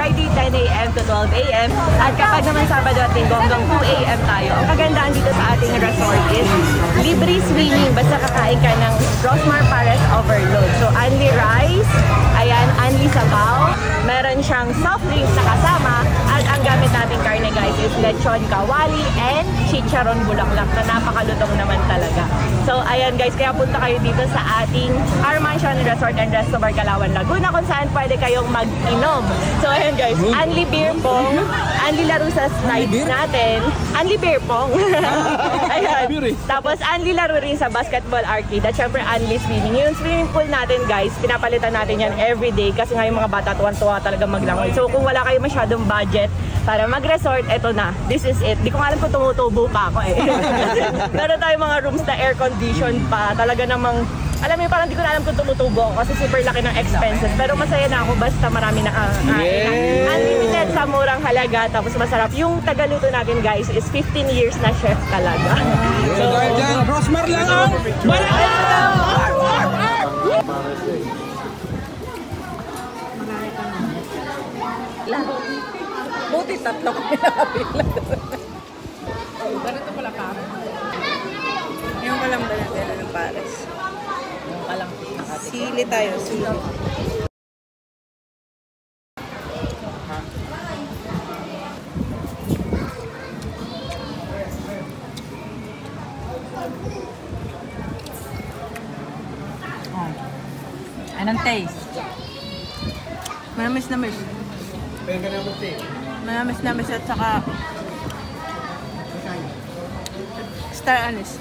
Friday 10 a.m. to 12 a.m. At kapag naman Sabado at Linggo hanggang 2 a.m. tayo. Ang kagandaan dito sa ating resort is libre swimming basta kakain ka ng Rosmar Pares Overload. So, only rice, ayan, only sabaw. Meron siyang soft drinks na kasama. At ang gamit natin karne guys is lechon kawali and chicharon bulaklak na napakalutong naman talaga. So, ayan guys, kaya punta kayo dito sa ating Our Mansion Resort and Resto Barcalawan, Laguna kung saan pwede kayong mag-inom. So, ayan guys, only beer pong, only laro sa slides natin, only beer pong. Ayan. Tapos, only laro rin sa basketball arcade at syempre, only swimming. Yung swimming pool natin guys, pinapalitan natin yan everyday kasi nga yung mga bata tuwan-tuwa talaga maglangoy. So, kung wala kayo masyadong budget para mag-resort, eto na. This is it. Di ko alam kung tumutubo pa ako eh. Meron tayong mga rooms na air condition pa. Talaga namang, alam mo parang di ko na alam kung tumutubo ako kasi super laki ng expenses. Pero masaya na ako basta marami na unlimited sa murang halaga. Tapos masarap. Yung tagaluto natin guys is 15 years na chef talaga. So, Rosmar lang ang buti tatlo kami nakapila doon. Ganito pala pa. Yung kalam ba natin ng Pares? Yung kalang Sili tayo, sili. Anong taste? Manamis na miss. Manamis na miss at saka star anise.